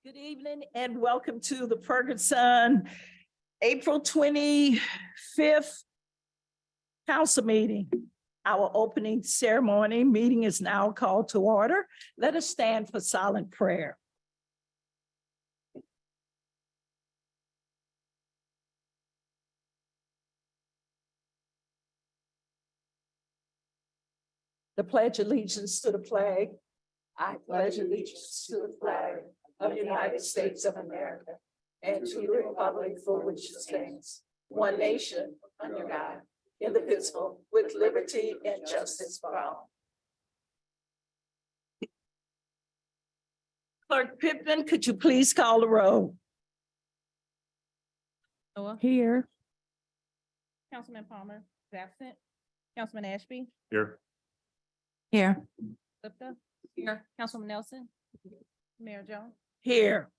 Good evening and welcome to the Ferguson April 25th council meeting. Our opening ceremony meeting is now called to order. Let us stand for silent prayer. The pledge allegiance to the flag. I pledge allegiance to the flag of the United States of America and to the republic for which it stands, one nation, under God, indivisible, with liberty and justice for all. Clerk Pittman, could you please call the roll? Noah. Here. Councilman Palmer is absent. Councilman Ashby. Here. Here. Lipta. Here. Councilman Nelson. Mayor Jones. Here.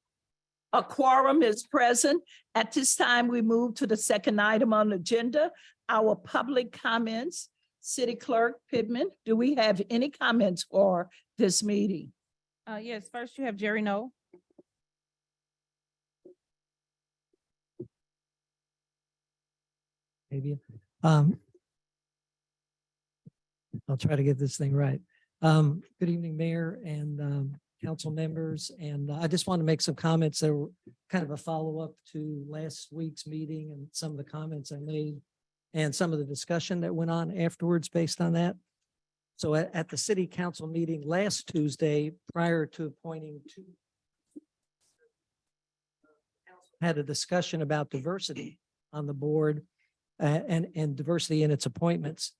A quorum is present. At this time, we move to the second item on the agenda, our public comments. City Clerk Pittman, do we have any comments for this meeting? Yes, first you have Jerry No. Maybe. I'll try to get this thing right. Good evening, Mayor and council members. And I just want to make some comments that were kind of a follow-up to last week's meeting and some of the comments I made and some of the discussion that went on afterwards based on that. So at the city council meeting last Tuesday, prior to appointing two, had a discussion about diversity on the board and diversity in its appointments.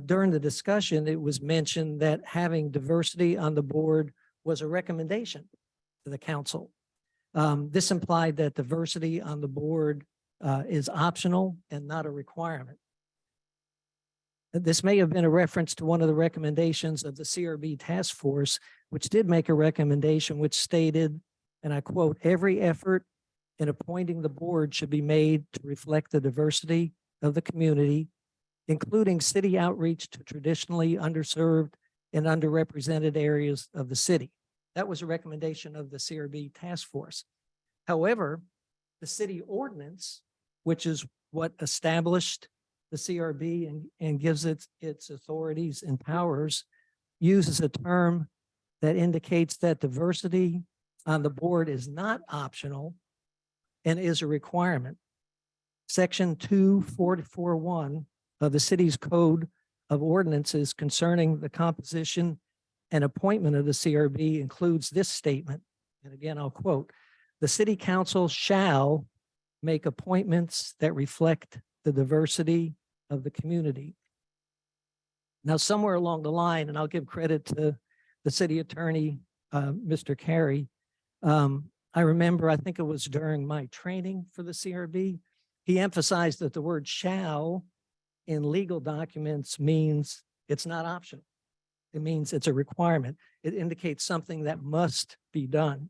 During the discussion, it was mentioned that having diversity on the board was a recommendation to the council. This implied that diversity on the board is optional and not a requirement. This may have been a reference to one of the recommendations of the CRB task force, which did make a recommendation which stated, and I quote, "Every effort in appointing the board should be made to reflect the diversity of the community, including city outreach to traditionally underserved and underrepresented areas of the city." That was a recommendation of the CRB task force. However, the city ordinance, which is what established the CRB and gives it its authorities and powers, uses a term that indicates that diversity on the board is not optional and is a requirement. Section 2441 of the city's code of ordinances concerning the composition and appointment of the CRB includes this statement. And again, I'll quote, "The city council shall make appointments that reflect the diversity of the community." Now, somewhere along the line, and I'll give credit to the city attorney, Mr. Carey. I remember, I think it was during my training for the CRB, he emphasized that the word shall in legal documents means it's not optional. It means it's a requirement. It indicates something that must be done.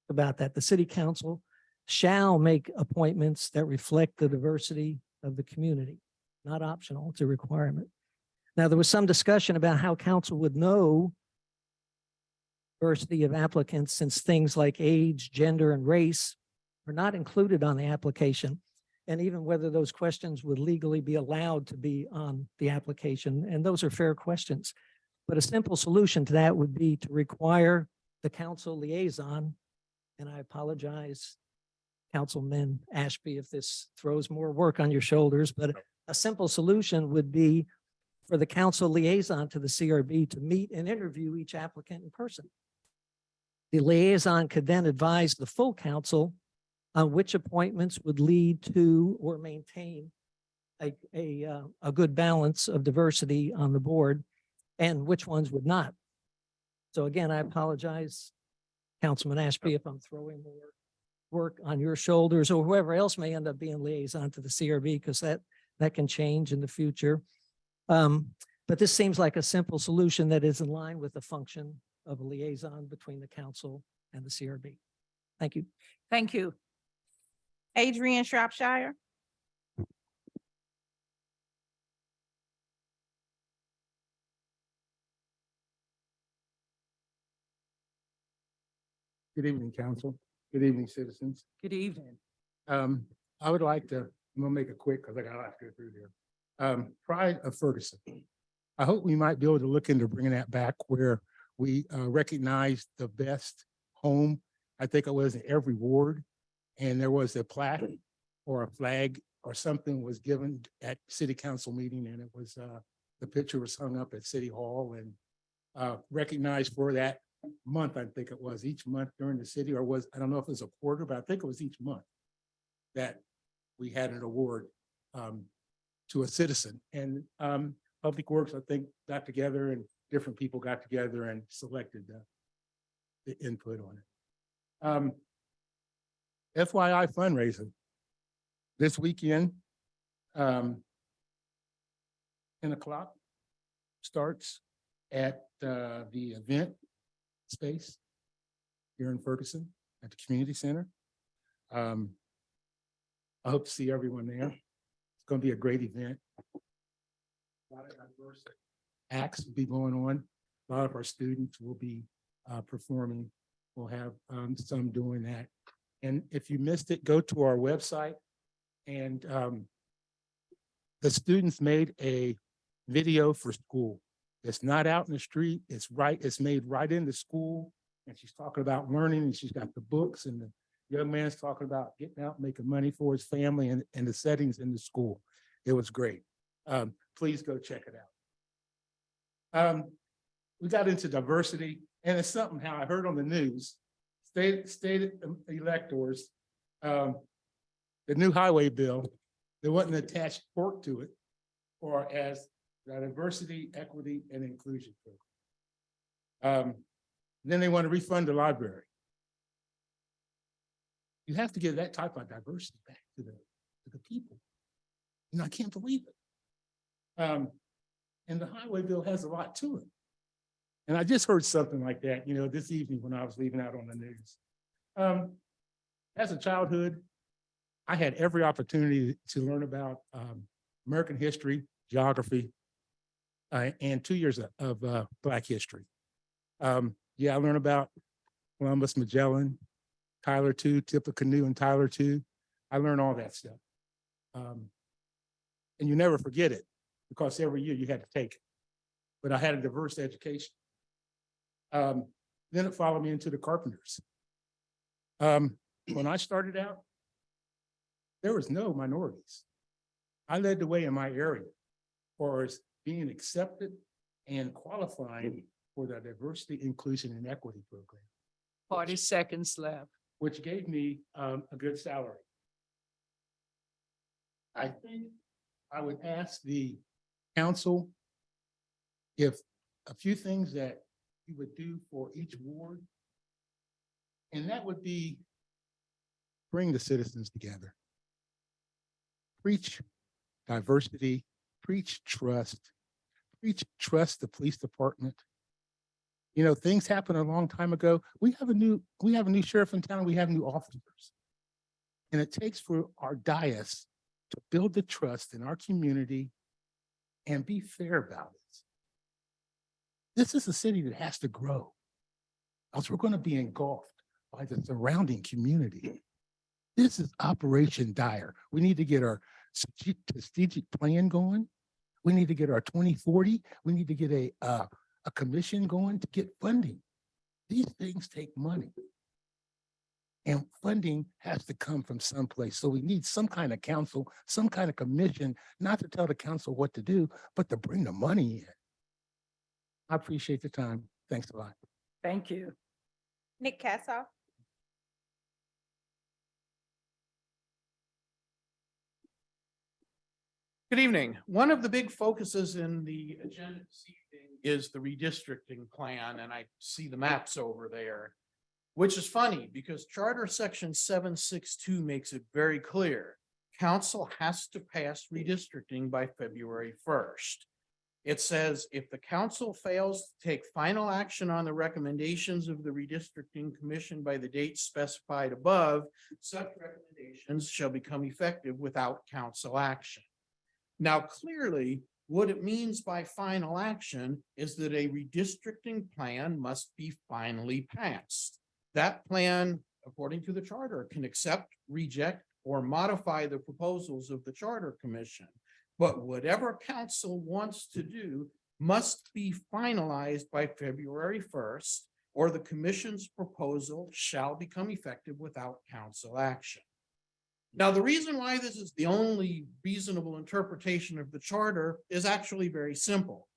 About that, the city council shall make appointments that reflect the diversity of the community. Not optional, it's a requirement. Now, there was some discussion about how council would know diversity of applicants since things like age, gender, and race are not included on the application, and even whether those questions would legally be allowed to be on the application. And those are fair questions. But a simple solution to that would be to require the council liaison, and I apologize, Councilman Ashby, if this throws more work on your shoulders, but a simple solution would be for the council liaison to the CRB to meet and interview each applicant in person. The liaison could then advise the full council on which appointments would lead to or maintain a good balance of diversity on the board and which ones would not. So again, I apologize, Councilman Ashby, if I'm throwing more work on your shoulders or whoever else may end up being liaison to the CRB, because that can change in the future. But this seems like a simple solution that is in line with the function of a liaison between the council and the CRB. Thank you. Thank you. Adrian Shropshire. Good evening, council. Good evening, citizens. Good evening. I would like to, I'm gonna make it quick because I got a lot to go through here. Pride of Ferguson. I hope we might be able to look into bringing that back where we recognize the best home. I think it was in every ward, and there was a plaque or a flag or something was given at city council meeting, and it was the picture was hung up at City Hall and recognized for that month. I think it was each month during the city, or was, I don't know if it was a quarter, but I think it was each month that we had an award to a citizen. And Public Works, I think, got together and different people got together and selected the input on it. FYI fundraising this weekend, 10 o'clock starts at the event space here in Ferguson at the community center. I hope to see everyone there. It's going to be a great event. A lot of diverse acts will be going on. A lot of our students will be performing. We'll have some doing that. And if you missed it, go to our website. And the students made a video for school. It's not out in the street. It's made right in the school. And she's talking about learning, and she's got the books, and the young man's talking about getting out, making money for his family and the settings in the school. It was great. Please go check it out. We got into diversity, and it's something how I heard on the news, state electors, the new highway bill, there wasn't attached pork to it, or as the diversity, equity, and inclusion program. Then they want to refund the library. You have to give that type of diversity back to the people. I can't believe it. And the highway bill has a lot to it. And I just heard something like that, this evening when I was leaving out on the news. As a childhood, I had every opportunity to learn about American history, geography, and 2 years of Black history. I learned about Columbus, Magellan, Tyler too, Tippecanoe and Tyler too. I learned all that stuff. And you never forget it because every year you had to take it. But I had a diverse education. Then it followed me into the carpenters. When I started out, there was no minorities. I led the way in my area for being accepted and qualifying for the diversity, inclusion, and equity program. 40 seconds left. Which gave me a good salary. I think I would ask the council if a few things that you would do for each ward, and that would be bring the citizens together. Preach diversity, preach trust the police department. Things happened a long time ago. We have a new sheriff in town. We have new officers. And it takes for our dais to build the trust in our community and be fair about it. This is a city that has to grow, else we're going to be engulfed by the surrounding community. This is Operation Dire. We need to get our strategic plan going. We need to get our 2040. We need to get a commission going to get funding. These things take money. And funding has to come from someplace. So we need some kind of council, some kind of commission, not to tell the council what to do, but to bring the money in. I appreciate the time. Thanks a lot. Thank you. Nick Cassoff. Good evening. One of the big focuses in the agenda this evening is the redistricting plan, and I see the maps over there, which is funny because Charter Section 762 makes it very clear. Council has to pass redistricting by February 1st. It says if the council fails to take final action on the recommendations of the redistricting commission by the date specified above, such recommendations shall become effective without council action. Now, clearly, what it means by final action is that a redistricting plan must be finally passed. That plan, according to the charter, can accept, reject, or modify the proposals of the Charter Commission. But whatever council wants to do must be finalized by February 1st, or the commission's proposal shall become effective without council action. Now, the reason why this is the only reasonable interpretation of the charter is actually very simple.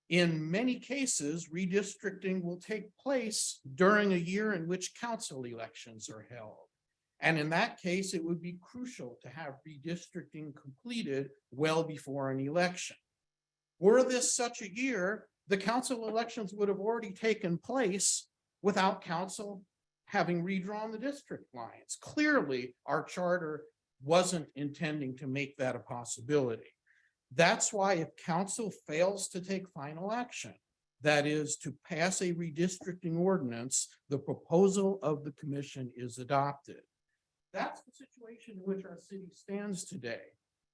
In many cases, redistricting will take place during a year in which council elections are held. And in that case, it would be crucial to have redistricting completed well before an election. Were this such a year, the council elections would have already taken place without council having redrawn the district lines. Clearly, our charter wasn't intending to make that a possibility. That's why if council fails to take final action, that is to pass a redistricting ordinance, the proposal of the commission is adopted. That's the situation in which our city stands today.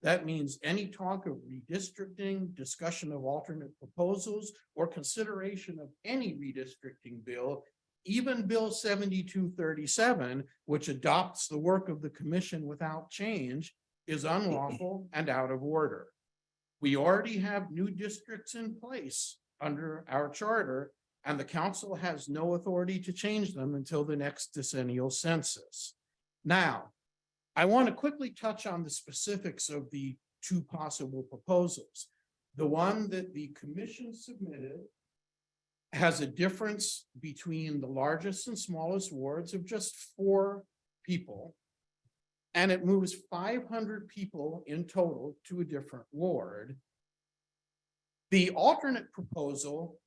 That means any talk of redistricting, discussion of alternate proposals, or consideration of any redistricting bill, even Bill 7237, which adopts the work of the commission without change, is unlawful and out of order. We already have new districts in place under our charter, and the council has no authority to change them until the next decennial census. Now, I want to quickly touch on the specifics of the two possible proposals. The one that the commission submitted has a difference between the largest and smallest wards of just 4 people, and it moves 500 people in total to a different ward. The alternate proposal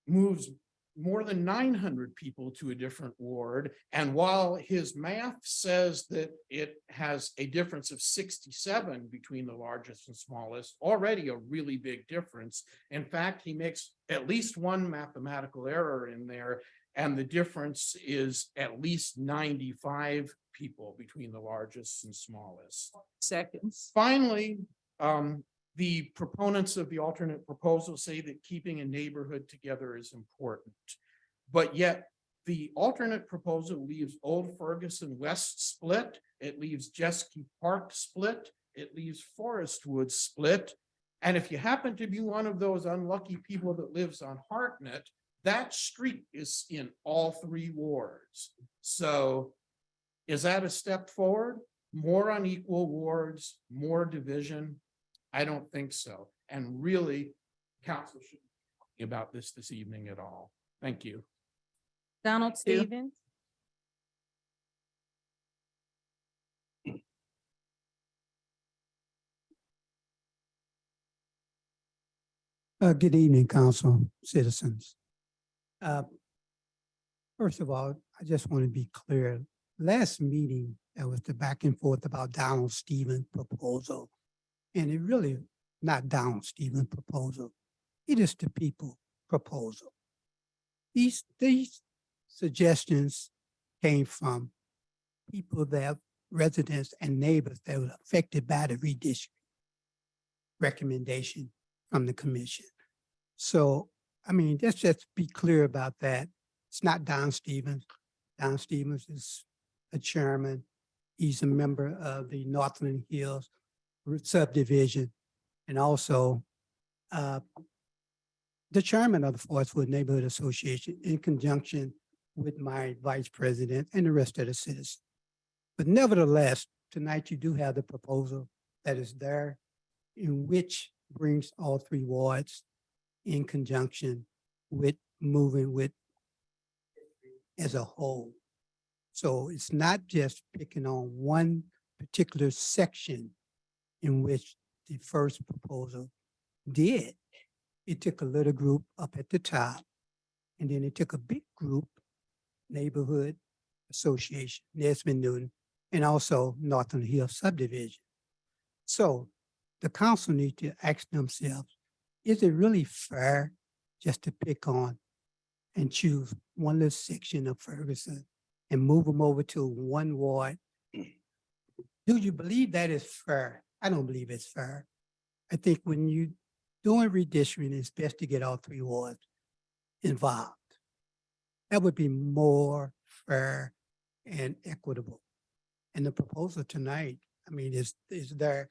moves more than 900 people to a different ward. And while his math says that it has a difference of 67 between the largest and smallest, already a really big difference. In fact, he makes at least one mathematical error in there, and the difference is at least 95 people between the largest and smallest. Seconds. Finally, the proponents of the alternate proposal say that keeping a neighborhood together is important, but yet the alternate proposal leaves Old Ferguson West split, it leaves Jesky Park split, it leaves Forestwood split, and if you happen to be one of those unlucky people that lives on Hartnett, that street is in all 3 wards. So is that a step forward? More unequal wards, more division? I don't think so. And really, council should be talking about this evening at all. Thank you. Donald you. Stevens. Good evening, council citizens. First of all, I just want to be clear. Last meeting, there was the back and forth about Donald Stevens' proposal. And it really not Donald Stevens' proposal. It is the people proposal. These suggestions came from people that residents and neighbors that were affected by the redistricting recommendation from the commission. So, I mean, let's just be clear about that. It's not Don Stevens. Don Stevens is a chairman. He's a member of the Northland Hills subdivision, and also the chairman of the Forestwood Neighborhood Association in conjunction with my vice president and the rest of the citizens. But nevertheless, tonight you do have the proposal that is there, in which brings all 3 wards in conjunction with moving with as a whole. So it's not just picking on one particular section in which the first proposal did. It took a little group up at the top, and then it took a big group, Neighborhood Association, Nesbitt Newton, and also Northern Hill Subdivision. So the council needs to ask themselves, is it really fair just to pick on and choose one little section of Ferguson and move them over to one ward? Do you believe that is fair? I don't believe it's fair. I think when you doing redistricting, it's best to get all 3 wards involved. That would be more fair, and equitable. And the proposal tonight, I mean, is there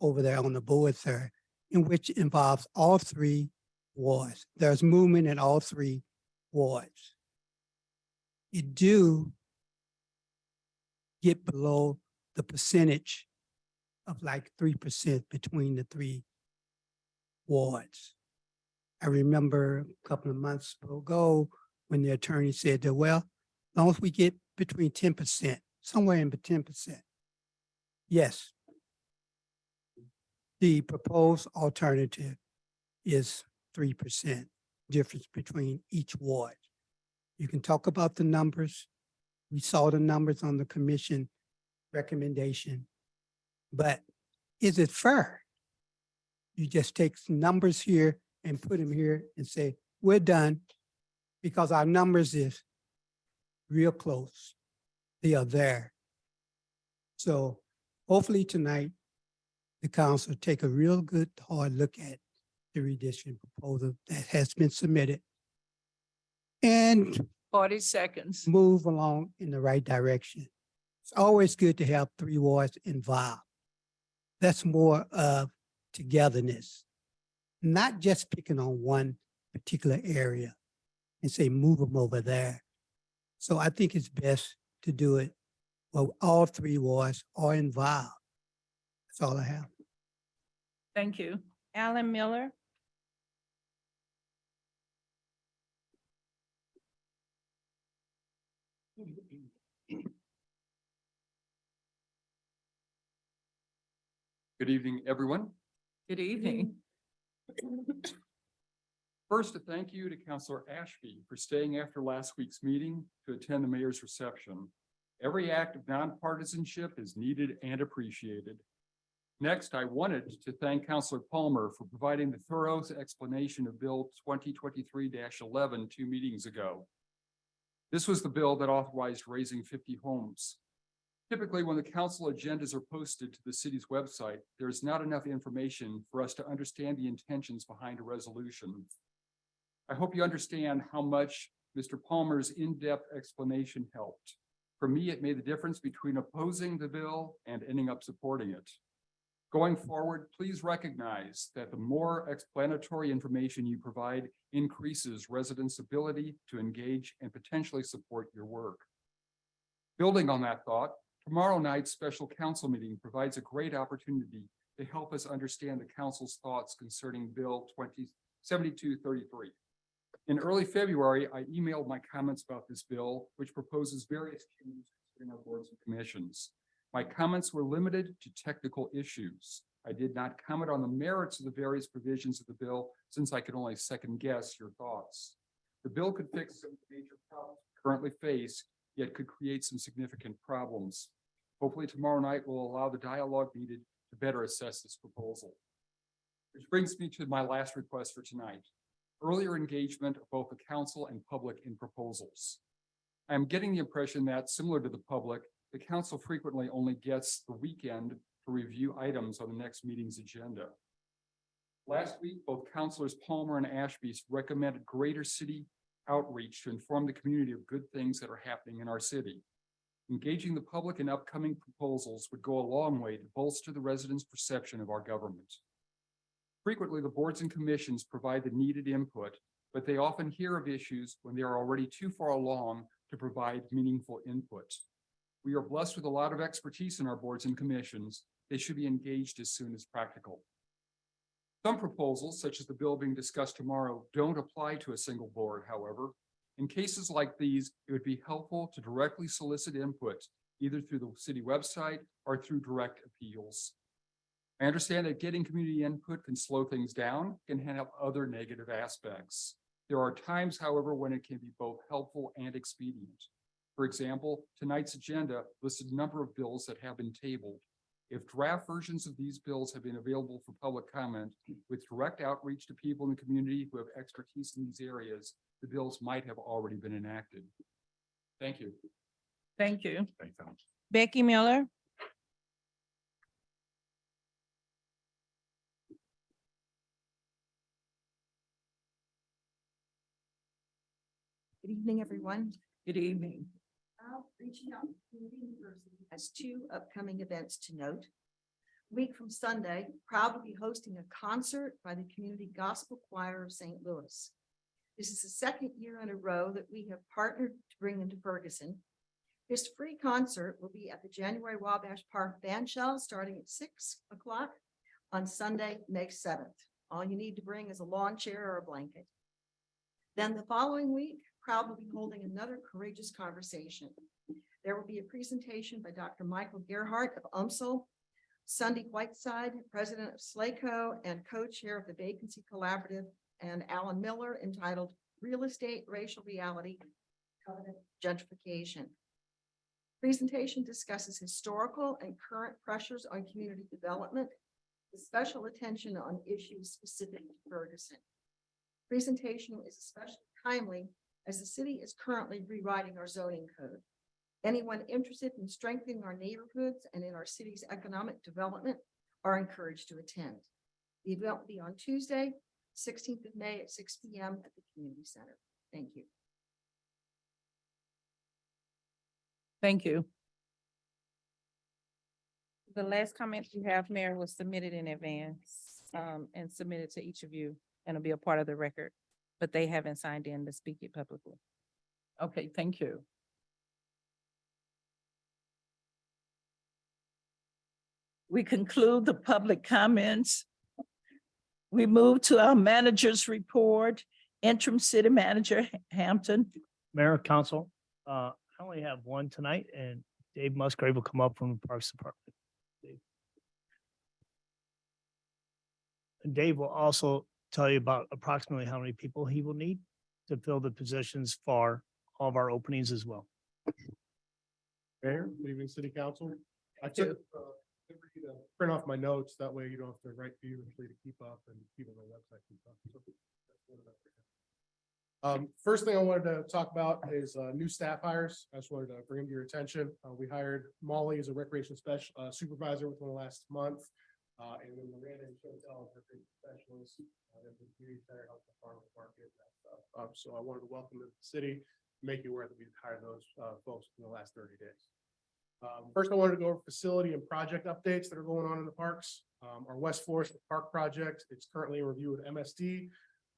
over there on the board, sir, in which involves all three wards. There's movement in all three wards. You do get below the percentage of like 3% between the three wards. I remember a couple of months ago when the attorney said that, well, as long as we get between 10%, somewhere in the 10%. Yes. The proposed alternative is 3% difference between each ward. You can talk about the numbers. We saw the numbers on the commission recommendation, but is it fair? You just take some numbers here and put them here and say, we're done because our numbers is real close. They are there. So hopefully tonight, the council take a real good hard look at the redistricting proposal that has been submitted and 40 seconds. move along in the right direction. It's always good to have three wards involved. That's more of togetherness, not just picking on one particular area and say, move them over there. So I think it's best to do it well, all three wards are involved. That's all I have. Thank you. Alan Miller. Good evening, everyone. Good evening. First, a thank you to Councilor Ashby for staying after last week's meeting to attend the mayor's reception. Every act of nonpartisanship is needed and appreciated. Next, I wanted to thank Councilor Palmer for providing the thorough explanation of Bill 2023-11 2 meetings ago. This was the bill that authorized raising 50 homes. Typically, when the council agendas are posted to the city's website, there is not enough information for us to understand the intentions behind a resolution. I hope you understand how much Mr. Palmer's in-depth explanation helped. For me, it made the difference between opposing the bill and ending up supporting it. Going forward, please recognize that the more explanatory information you provide increases residents' ability to engage and potentially support your work. Building on that thought, tomorrow night's special council meeting provides a great opportunity to help us understand the council's thoughts concerning Bill 7233. In early February, I emailed my comments about this bill, which proposes various changes in our boards and commissions. My comments were limited to technical issues. I did not comment on the merits of the various provisions of the bill since I could only second guess your thoughts. The bill could fix some major problems we currently face, yet could create some significant problems. Hopefully tomorrow night will allow the dialogue needed to better assess this proposal. Which brings me to my last request for tonight. Earlier engagement of both the council and public in proposals. I am getting the impression that, similar to the public, the council frequently only gets the weekend to review items on the next meeting's agenda. Last week, both councilors Palmer and Ashby recommended greater city outreach to inform the community of good things that are happening in our city. Engaging the public in upcoming proposals would go a long way to bolster the residents' perception of our government. Frequently, the boards and commissions provide the needed input, but they often hear of issues when they are already too far along to provide meaningful input. We are blessed with a lot of expertise in our boards and commissions. They should be engaged as soon as practical. Some proposals, such as the bill being discussed tomorrow, don't apply to a single board, however. In cases like these, it would be helpful to directly solicit input, either through the city website or through direct appeals. I understand that getting community input can slow things down, can have other negative aspects. There are times, however, when it can be both helpful and expedient. For example, tonight's agenda listed a number of bills that have been tabled. If draft versions of these bills have been available for public comment with direct outreach to people in the community who have expertise in these areas, the bills might have already been enacted. Thank you. Thank you. Becky Miller. Good evening, everyone. Good evening. Reaching out to community university has two upcoming events to note. Week from Sunday, proud to be hosting a concert by the Community Gospel Choir of St. Louis. This is the second year in a row that we have partnered to bring them to Ferguson. This free concert will be at the January Wabash Park Bandshell starting at 6 o'clock on Sunday, May 7th. All you need to bring is a lawn chair or a blanket. Then the following week, proud will be holding another courageous conversation. There will be a presentation by Dr. Michael Gerhardt of UMSL, Sunday Whiteside, president of SLACO and co-chair of the Vacancy Collaborative, and Alan Miller, entitled Real Estate, Racial Reality, Covenant Gentrification. Presentation discusses historical and current pressures on community development, with special attention on issues specific to Ferguson. Presentation is especially timely as the city is currently rewriting our zoning code. Anyone interested in strengthening our neighborhoods and in our city's economic development are encouraged to attend. The event will be on Tuesday, 16th of May at 6 p.m. at the community center. Thank you. Thank you. The last comment you have, Mayor, was submitted in advance, and submitted to each of you, and it'll be a part of the record, but they haven't signed in to speak it publicly. Okay, thank you. We conclude the public comments. We move to our manager's report. Interim City Manager Hampton. Mayor, Council, I only have one tonight, and Dave Musgrave will come up from the Parks Department. And Dave will also tell you about approximately how many people he will need to fill the positions for all of our openings as well. Mayor, good evening, City Council. I took liberty to print off my notes. That way you don't have to write feverishly to keep up and keep on the website. First thing I wanted to talk about is new staff hires. I just wanted to bring them to your attention. We hired Molly as a recreation supervisor within the last month. And then Miranda and Chantel as recreation specialists. They're the community center, help the farmers market, that stuff. So I wanted to welcome them to the city, make you aware that we've hired those folks in the last 30 days. First, I wanted to go over facility and project updates that are going on in the parks. Our West Forest Park project, it's currently in review with MSD.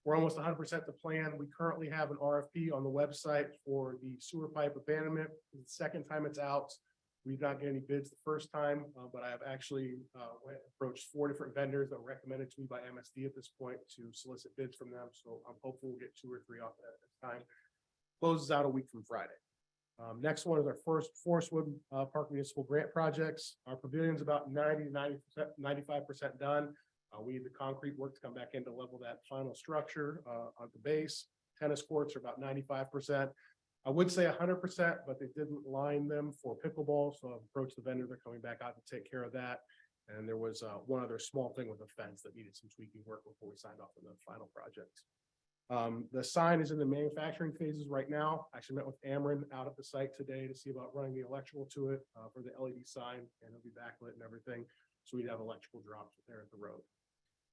We're almost 100% to plan. We currently have an RFP on the website for the sewer pipe abandonment. It's the second time it's out. We did not get any bids the first time, but I have actually approached 4 different vendors that were recommended to me by MSD at this point to solicit bids from them. So I'm hopeful we'll get 2 or 3 off that at this time. Closes out a week from Friday. Next one is our first Forestwood Park Municipal Grant projects. Our pavilion's about 90 to 95% done. We need the concrete work to come back in to level that final structure on the base. Tennis courts are about 95%. I would say 100%, but they didn't line them for pickleball. So I've approached the vendor. They're coming back out to take care of that. And there was one other small thing with a fence that needed some tweaking work before we signed off on the final project. The sign is in the manufacturing phases right now. I actually met with Ameren out at the site today to see about running the electrical to it for the LED sign, and it'll be backlit and everything. So we'd have electrical drops there at the road.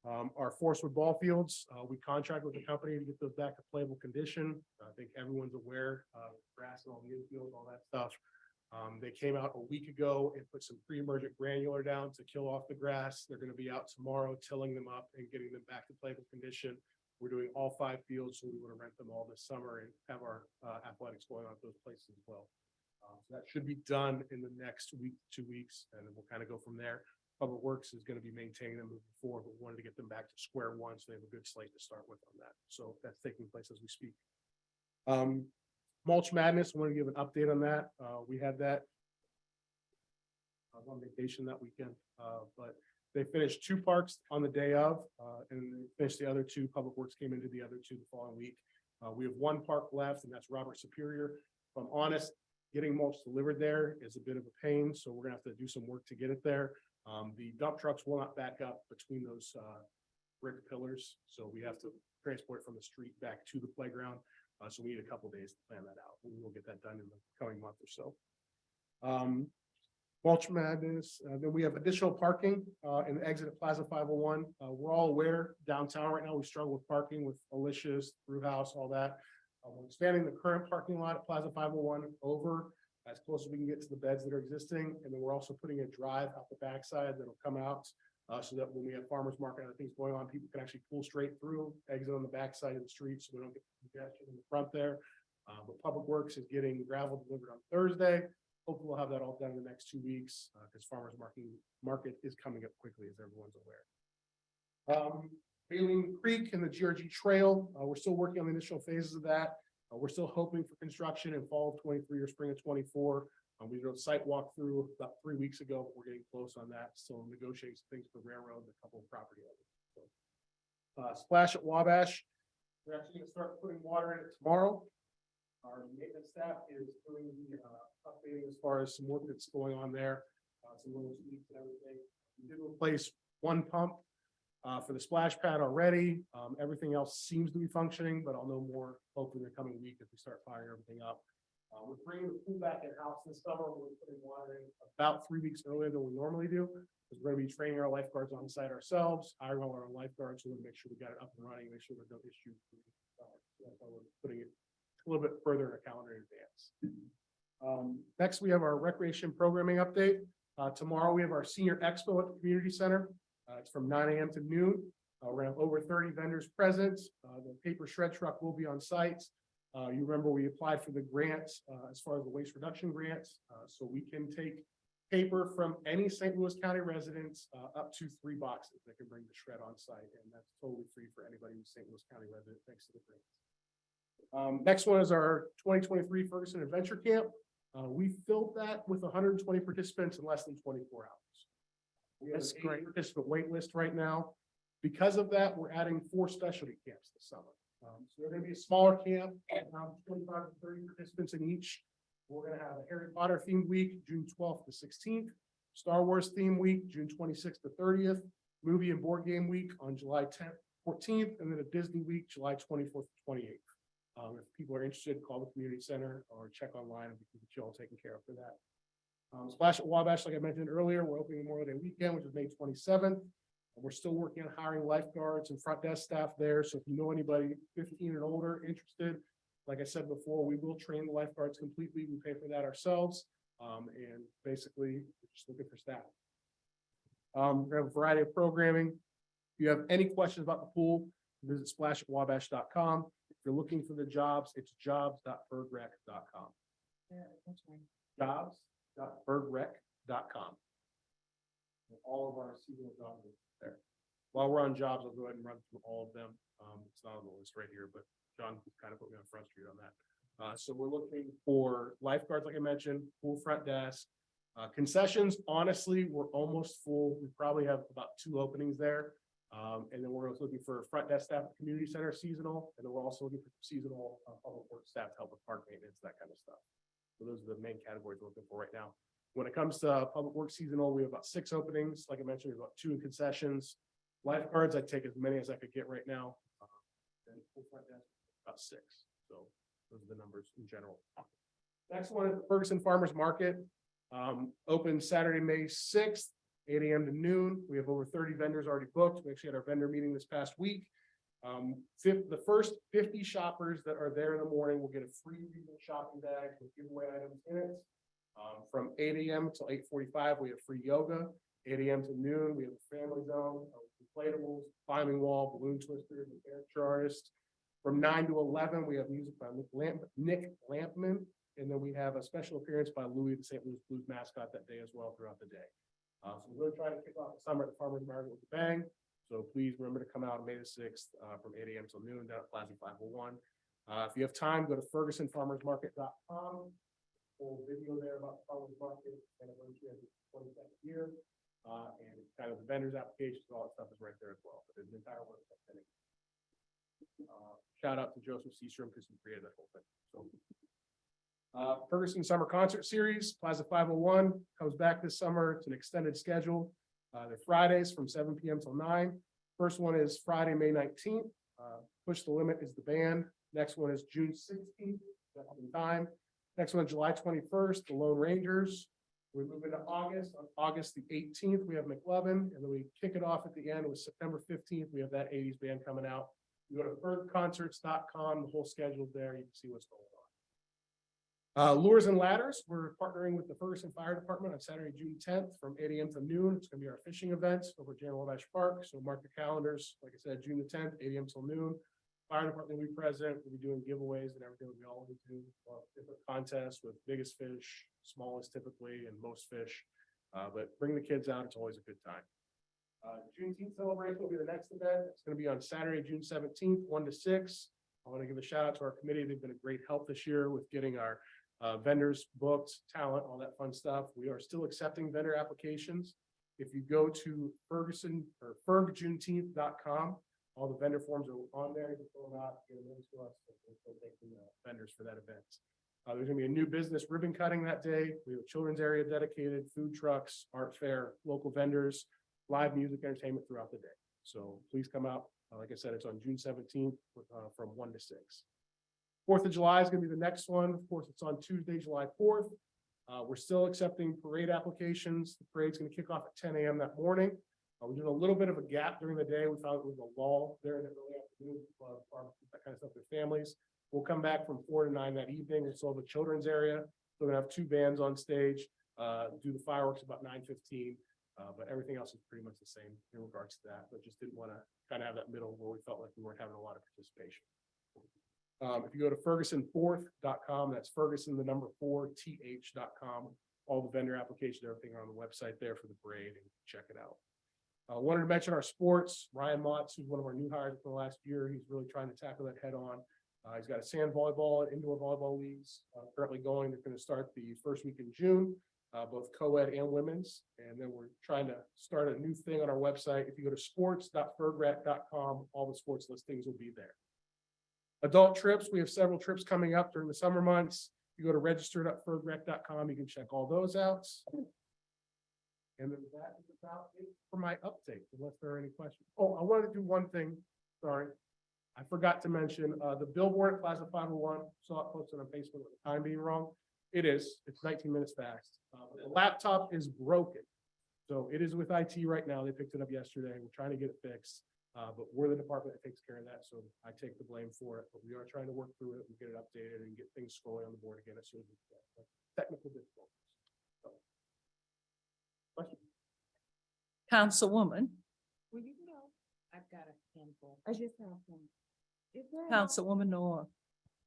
Our Forestwood ball fields, we contract with the company to get those back to playable condition. I think everyone's aware of grass and all the infield, all that stuff. They came out a week ago and put some pre-emergent granular down to kill off the grass. They're going to be out tomorrow, tilling them up and getting them back to playable condition. We're doing all 5 fields, so we want to rent them all this summer and have our athletics going on at those places as well. So that should be done in the next week, 2 weeks, and then we'll kind of go from there. Public Works is going to be maintaining them moving forward, but we wanted to get them back to square one, so they have a good slate to start with on that. So that's taking place as we speak. Mulch Madness, I want to give an update on that. We had that on vacation that weekend, but they finished 2 parks on the day of, and they finished the other 2. Public Works came into the other 2 the following week. We have 1 park left, and that's Robert Superior. If I'm honest, getting mulch delivered there is a bit of a pain, so we're gonna have to do some work to get it there. The dump trucks will not back up between those brick pillars, so we have to transport it from the street back to the playground. So we need a couple days to plan that out. We will get that done in the coming month or so. Mulch Madness, then we have additional parking in the exit at Plaza 501. We're all aware downtown right now, we struggle with parking with Alicia's, Brew House, all that. We're expanding the current parking lot at Plaza 501 over as close as we can get to the beds that are existing. And then we're also putting a drive out the backside that'll come out so that when we have farmers market and other things going on, people can actually pull straight through, exit on the backside of the street so we don't get congestion in the front there. But Public Works is getting gravel delivered on Thursday. Hopefully we'll have that all done in the next 2 weeks because farmers market is coming up quickly, as everyone's aware. Baleen Creek and the GRG Trail, we're still working on the initial phases of that. We're still hoping for construction in fall of 23 or spring of 24. We did a site walk through about 3 weeks ago, but we're getting close on that. Still negotiating some things with the railroad and a couple of property owners. So, Splash at Wabash, we're actually gonna start putting water in it tomorrow. Our maintenance staff is doing the updating as far as some work that's going on there, some little leaks and everything. We did replace one pump for the splash pad already. Everything else seems to be functioning, but I'll know more hopefully in the coming week as we start firing everything up. We're bringing the pool back in-house this summer. We're putting water in about 3 weeks earlier than we normally do, because we're going to be training our lifeguards on site ourselves, hiring all our lifeguards, so we make sure we got it up and running, make sure there's no issues. So that's why we're putting it a little bit further in a calendar in advance. Next, we have our recreation programming update. Tomorrow, we have our senior expo at the community center. It's from 9 a.m. to noon. We're gonna have over 30 vendors present. The paper shred truck will be on site. You remember we applied for the grants as far as the waste reduction grants. So we can take paper from any St. Louis County residents up to 3 boxes that can bring the shred on site. And that's totally free for anybody who's St. Louis County resident, thanks to the grants. Next one is our 2023 Ferguson Adventure Camp. We filled that with 120 participants in less than 24 hours. We have That's an great. 80 participant wait list right now. Because of that, we're adding 4 specialty camps this summer. So they're gonna be a smaller camp, 25 to 30 participants in each. We're gonna have a Harry Potter themed week, June 12th to 16th, Star Wars theme week, June 26th to 30th, movie and board game week on July 10th, 14th, and then a Disney week, July 24th to 28th. If people are interested, call the community center or check online and we can get you all taken care of for that. Splash at Wabash, like I mentioned earlier, we're opening Memorial Day weekend, which is May 27th. We're still working on hiring lifeguards and front desk staff there. So if you know anybody 15 and older interested, like I said before, we will train the lifeguards completely. We pay for that ourselves. And basically we're just looking for staff. We have a variety of programming. If you have any questions about the pool, visit splashatwabash.com. If you're looking for the jobs, it's jobs.bergrec.com. Jobs.bergrec.com. All of our seasonal jobs are there. While we're on jobs, I'll go ahead and run through all of them. It's not on the list right here, but John kind of put me on Front Street on that. So we're looking for lifeguards, like I mentioned, pool front desk. Concessions, honestly, we're almost full. We probably have about 2 openings there. And then we're also looking for front desk staff at the community center seasonal. And then we're also looking for seasonal public works staff to help with park maintenance, that kind of stuff. So those are the main categories we're looking for right now. When it comes to public works seasonal, we have about 6 openings. Like I mentioned, we have about 2 in concessions. Lifeguards, I'd take as many as I could get right now. And full front desk, about 6. So those are the numbers in general. Next one is the Ferguson Farmers Market. Open Saturday, May 6th, 8 a.m. to noon. We have over 30 vendors already booked. We actually had our vendor meeting this past week. The first 50 shoppers that are there in the morning will get a free shopping bag with giveaway items in it. From 8 a.m. till 8:45, we have free yoga. 8 a.m. to noon, we have a family zone, inflatables, climbing wall, balloon twisters, and character artist. From 9 to 11, we have music by Nick Lampman, and then we have a special appearance by Louis, the St. Louis Blues mascot, that day as well throughout the day. So we're really trying to kick off the summer at the Farmers Market with a bang. So please remember to come out on May the 6th from 8 a.m. till noon down at Plaza 501. If you have time, go to fergusonfarmersmarket.com. Full video there about the farmers market and it runs through the 22nd year. And kind of the vendors applications, all that stuff is right there as well. But there's an entire website. Shout out to Joseph Seastrom because he created that whole thing. So Ferguson Summer Concert Series, Plaza 501 comes back this summer. It's an extended schedule. They're Fridays from 7 p.m. till 9. First one is Friday, May 19th. Push the Limit is the band. Next one is June 16th. That's in time. Next one, July 21st, the Lone Rangers. We move into August. On August the 18th, we have McLovin, and then we kick it off at the end with September 15th. We have that 80s band coming out. You go to fergconcerts.com, the whole schedule's there. You can see what's going Lures and ladders, we're partnering with the Ferguson Fire Department on Saturday, June 10th from 8 a.m. to noon. It's gonna be our fishing event over at General Wabash Park. So mark your calendars. Like I said, June the 10th, 8 a.m. till noon. Fire department will be present. We'll be doing giveaways and everything we always do. Different contests with biggest fish, smallest typically, and most fish. But bring the kids out. It's always a good time. Juneteenth celebration will be the next event. It's gonna be on Saturday, June 17th, 1 to 6. I want to give a shout out to our committee. They've been a great help this year with getting our vendors booked, talent, all that fun stuff. We are still accepting vendor applications. If you go to Ferguson or fergjuneteenth.com, all the vendor forms are on there. You can fill them out, get them into us, and we'll take the vendors for that event. There's gonna be a new business ribbon cutting that day. We have a children's area dedicated, food trucks, art fair, local vendors, live music, entertainment throughout the day. So please come out. Like I said, it's on June 17th from 1 to 6. 4th of July is going to be the next one. Of course, it's on Tuesday, July 4th. We're still accepting parade applications. The parade's going to kick off at 10 a.m. that morning. We're doing a little bit of a gap during the day. We found it was a lull there in the early afternoon, that kind of stuff with families. We'll come back from 4 to 9 that evening. We'll still have a children's area. We're going to have 2 bands on stage, do the fireworks about 9:15. But everything else is pretty much the same in regards to that, but just didn't want to kind of have that middle where we felt like we weren't having a lot of participation. If you go to ferguson4th.com, that's Ferguson, the number 4th.com, all the vendor applications, everything are on the website there for the parade, and check it out. Wanted to mention our sports. Ryan Motts, who's one of our new hires for the last year, he's really trying to tackle that head on. He's got a sand volleyball and indoor volleyball leagues currently going. They're going to start the first week in June. Both co-ed and women's. And then we're trying to start a new thing on our website. If you go to sports.fergrec.com, all the sports listings will be there. Adult trips, we have several trips coming up during the summer months. You go to register.fergrec.com, you can check all those out. And then that is about it for my update, unless there are any questions. Oh, I wanted to do one thing, sorry. I forgot to mention, the billboard at Plaza 501, saw it posted on Facebook with the time being wrong. It is, it's 19 minutes fast. The laptop is broken. So it is with IT right now. They picked it up yesterday. We're trying to get it fixed. But we're the department that takes care of that. So I take the blame for it, but we are trying to work through it and get it updated and get things scrolling on the board again as soon as we can. Technical difficulties. So. Question? Councilwoman, Well, you know, I've got a handful. I just have one. Councilwoman Noor.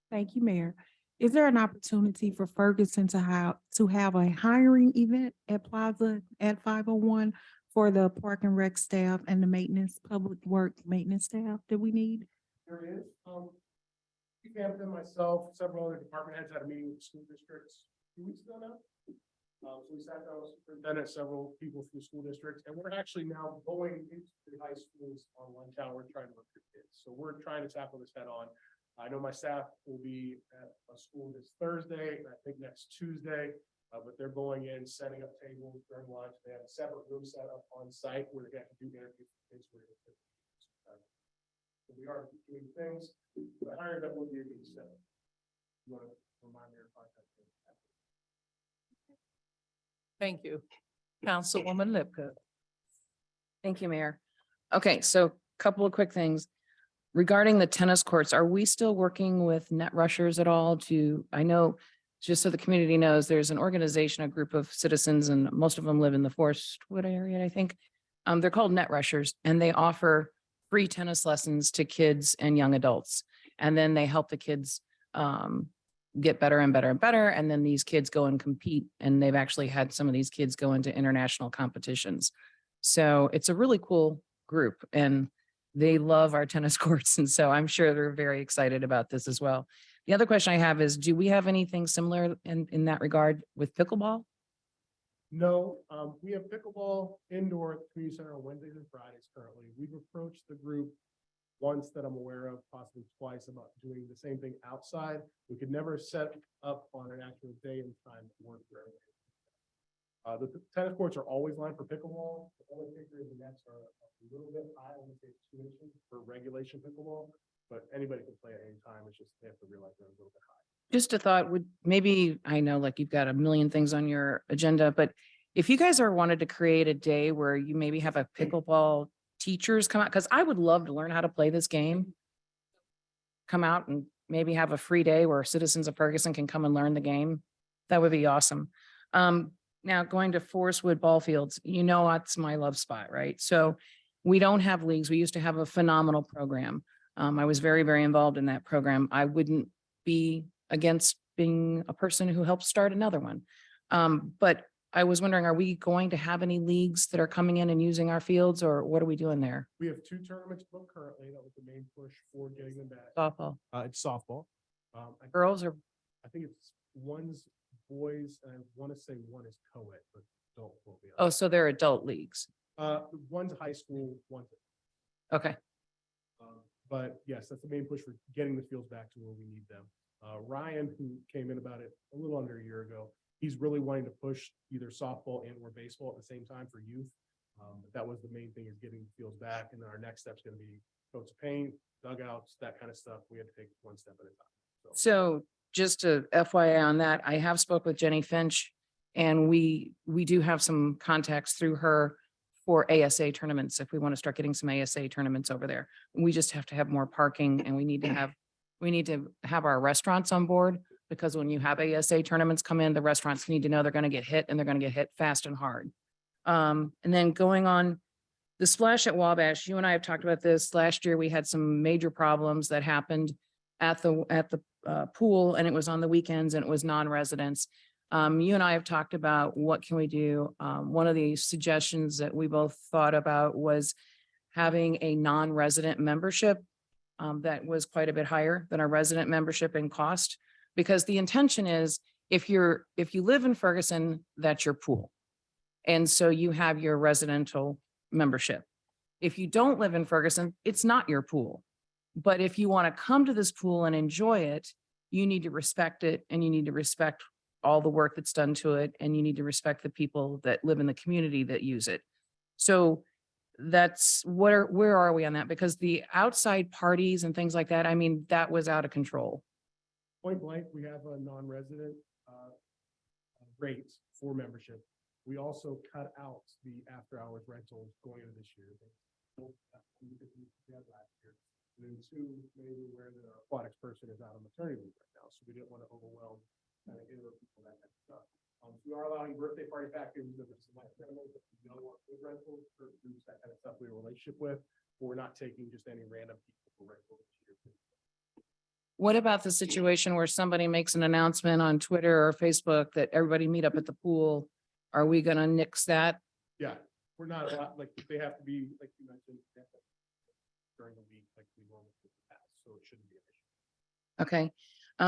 Thank you, Mayor. Is there an opportunity for Ferguson to have a hiring event at Plaza at 501 for the park and rec staff and the maintenance, public work maintenance staff that we need? There is. Chief Hampton, myself, several other department heads had a meeting with the school districts 2 weeks ago now. So we sat down with superintendent, several people from the school districts, and we're actually now going into the high schools on one town. We're trying to recruit kids. So we're trying to tackle this head on. I know my staff will be at a school this Thursday, and I think next Tuesday, but they're going in, setting up tables during lunch. They have a separate room set up on site where they have to do interviews. So we are doing things. The hire that will be a good step. You want to remind me your contact? Thank you. Councilwoman Lipka. Thank you, Mayor. Okay, so a couple of quick things. Regarding the tennis courts, are we still working with net rushers at all to, I know, just so the community knows, there's an organization, a group of citizens, and most of them live in the Forestwood area, I think. They're called net rushers, and they offer free tennis lessons to kids and young adults. And then they help the kids get better and better and better. And then these kids go and compete. And they've actually had some of these kids go into international competitions. So it's a really cool group, and they love our tennis courts. And so I'm sure they're very excited about this as well. The other question I have is, do we have anything similar in that regard with pickleball? No, we have pickleball indoor at the community center on Wednesdays and Fridays currently. We've approached the group once that I'm aware of, possibly twice, about doing the same thing outside. We could never set up on an actual day and time that worked for everybody. The tennis courts are always lined for pickleball. The only kicker is the nets are a little bit high, I would say 2 inches for regulation pickleball, but anybody can play at any time. It's just they have to realize they're a little bit high. Just a thought, would maybe, I know like you've got a million things on your agenda, but if you guys are wanted to create a day where you maybe have a pickleball teachers come out, because I would love to learn how to play this game. Come out and maybe have a free day where citizens of Ferguson can come and learn the game. That would be awesome. Now going to Forest Wood Ball Fields, you know, that's my love spot, right? So we don't have leagues. We used to have a phenomenal program. I was very, very involved in that program. I wouldn't be against being a person who helped start another one. But I was wondering, are we going to have any leagues that are coming in and using our fields, or what are we doing there? We have 2 tournaments booked currently. That was the main push for getting them back. Softball, It's softball. girls, or I think it's one's boys, and I want to say one is co-ed, but don't quote me on oh, that. so they're adult leagues. One's high school, one's. Okay. But yes, that's the main push for getting the fields back to where we need them. Ryan, who came in about it a little under a year ago, he's really wanting to push either softball and or baseball at the same time for youth. But that was the main thing, is getting the fields back. And then our next step's going to be coats of paint, dugouts, that kind of stuff. We had to take one step at a time. So just to FYI on that, I have spoke with Jenny Finch, and we do have some contacts through her for ASA tournaments. If we want to start getting some ASA tournaments over there, we just have to have more parking, and we need to have our restaurants on board, because when you have ASA tournaments come in, the restaurants need to know they're going to get hit, and they're going to get hit fast and hard. And then going on the splash at Wabash, you and I have talked about this. Last year, we had some major problems that happened at the pool, and it was on the weekends, and it was non-residents. You and I have talked about what can we do. One of the suggestions that we both thought about was having a non-resident membership that was quite a bit higher than our resident membership in cost, because the intention is if you live in Ferguson, that's your pool. And so you have your residential membership. If you don't live in Ferguson, it's not your pool. But if you want to come to this pool and enjoy it, you need to respect it, and you need to respect all the work that's done to it, and you need to respect the people that live in the community that use it. So that's where are we on that? Because the outside parties and things like that, I mean, that was out of control. Point blank, we have a non-resident rate for membership. We also cut out the after-hours rentals going into this year. And then 2, maybe where the aquatics person is out on maternity leave right now, so we didn't want to overwhelm kind of other people, that kind of stuff. We are allowing birthday party packages of some like animals that we don't want food rentals for groups, that kind of stuff we have a relationship with, but we're not taking just any random people for rental this year. What about the situation where somebody makes an announcement on Twitter or Facebook that everybody meet up at the pool? Are we gonna nix that? Yeah, we're not allowed, like, they have to be, like you mentioned, they have to- during the week, like we normally do in the past, so it shouldn't be an issue. Okay.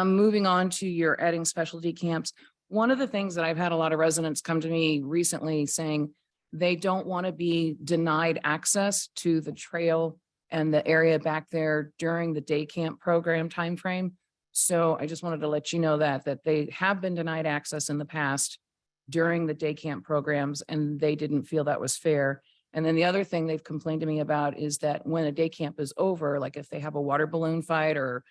Moving on to your adding specialty camps. One of the things that I've had a lot of residents come to me recently saying they don't want to be denied access to the trail and the area back there during the day camp program timeframe. So I just wanted to let you know that they have been denied access in the past during the day camp programs, and they didn't feel that was fair. And then the other thing they've complained to me about is that when a day camp is over, like if they have a water balloon fight, or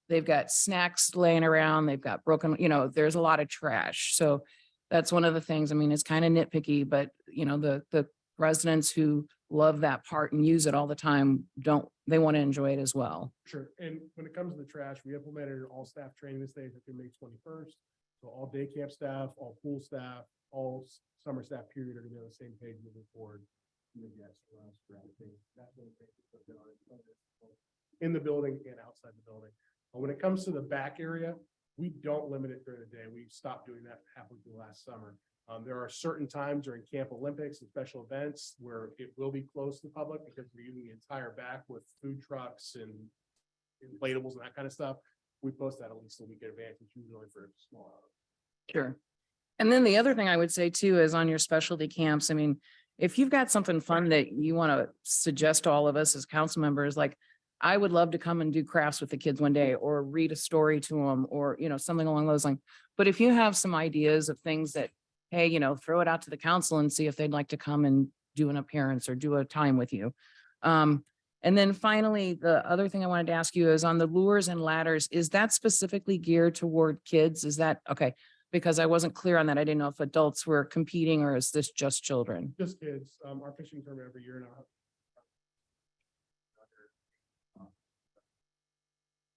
they've got snacks laying around, they've got broken, there's a lot of trash. So that's one of the things. I mean, it's kind of nitpicky, but the residents who love that part and use it all the time, they want to enjoy it as well. Sure, and when it comes to the trash, we implemented an all-staff training this day, effective May 21st. So all day camp staff, all pool staff, all summer staff period are gonna be on the same page moving forward. In the building and outside the building. But when it comes to the back area, we don't limit it during the day. We stopped doing that halfway through last summer. There are certain times during Camp Olympics and special events where it will be closed to the public because we're using the entire back with food trucks and inflatables and that kind of stuff. We post that at least a week in advance, which usually only for a small hour. Sure. And then the other thing I would say too is on your specialty camps, I mean, if you've got something fun that you want to suggest to all of us as council members, like I would love to come and do crafts with the kids one day, or read a story to them, or, something along those lines. But if you have some ideas of things that, hey, throw it out to the council and see if they'd like to come and do an appearance or do a time with you. And then finally, the other thing I wanted to ask you is on the lures and ladders, is that specifically geared toward kids? Is that okay? Because I wasn't clear on that. I didn't know if adults were competing, or is this just children? Just kids. Our fishing tournament every year now.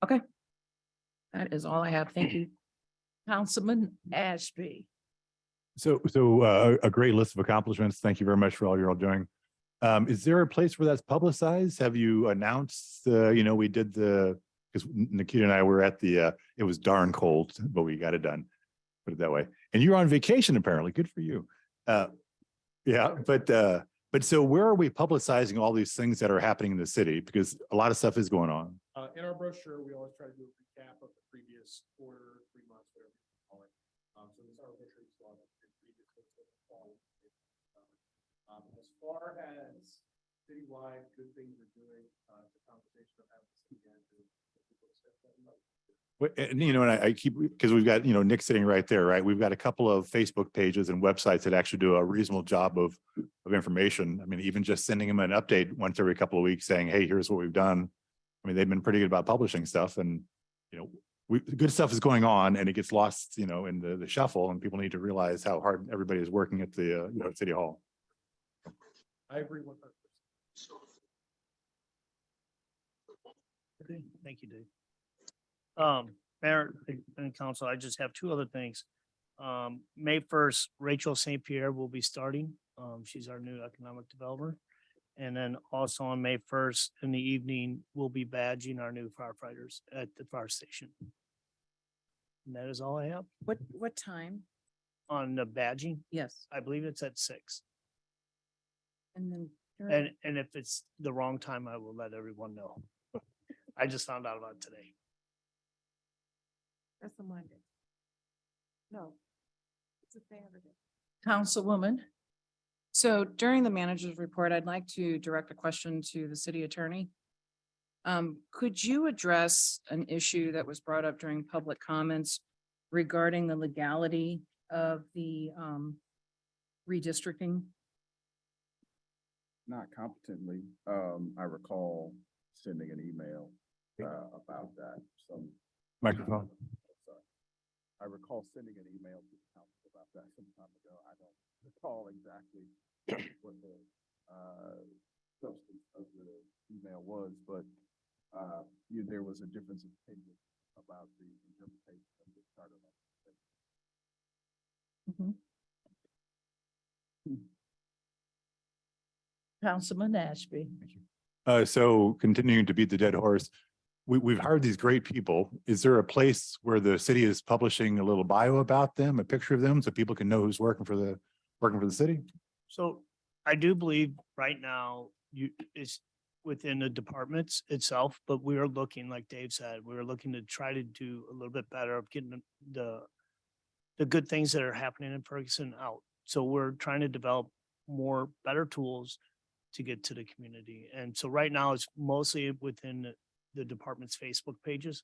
Okay. That is all I have. Thank you. Councilman Ashby. So a great list of accomplishments. Thank you very much for all you're all doing. Is there a place where that's publicized? Have you announced, we did because Nikita and I were at it was darn cold, but we got it done. Put it that way. And you're on vacation apparently. Good for you. Yeah, but so where are we publicizing all these things that are happening in the city? Because a lot of stuff is going on. In our brochure, we always try to do a recap of the previous quarter, 3 months, whatever you call it. So this is our brochure. As far as citywide, good things we're doing, the conversation of having the city manager. And I keep, because we've got, Nick sitting right there, right? We've got a couple of Facebook pages and websites that actually do a reasonable job of information. I mean, even just sending them an update once every couple of weeks saying, hey, here's what we've done. I mean, they've been pretty good about publishing stuff, and, good stuff is going on and it gets lost, in the shuffle, and people need to realize how hard everybody is working at the, City Hall. I agree 100%. Okay, thank you, Dave. Mayor and council, I just have 2 other things. May 1st, Rachel St. Pierre will be starting. She's our new economic developer. And then also on May 1st in the evening, we'll be badging our new firefighters at the fire station. And that is all I have What time? on the badging. Yes. I believe it's at 6. And then. And if it's the wrong time, I will let everyone know. I just found out about it today. That's a Monday. No. It's a Saturday. Councilwoman. So during the manager's report, I'd like to direct a question to the city attorney. Could you address an issue that was brought up during public comments regarding the legality of the redistricting? Not competently. I recall sending an email about that. Microphone. Sorry. I recall sending an email to the council about that some time ago. I don't recall exactly what the substance of the email was, but there was a difference of opinion about the interpretation of the charter. Councilman Ashby. So continuing to beat the dead horse, we've hired these great people. Is there a place where the city is publishing a little bio about them, a picture of them, so people can know who's working for the city? So I do believe right now it's within the departments itself, but we are looking, like Dave said, we are looking to try to do a little bit better of getting the good things that are happening in Ferguson out. So we're trying to develop better tools to get to the community. And so right now it's mostly within the department's Facebook pages,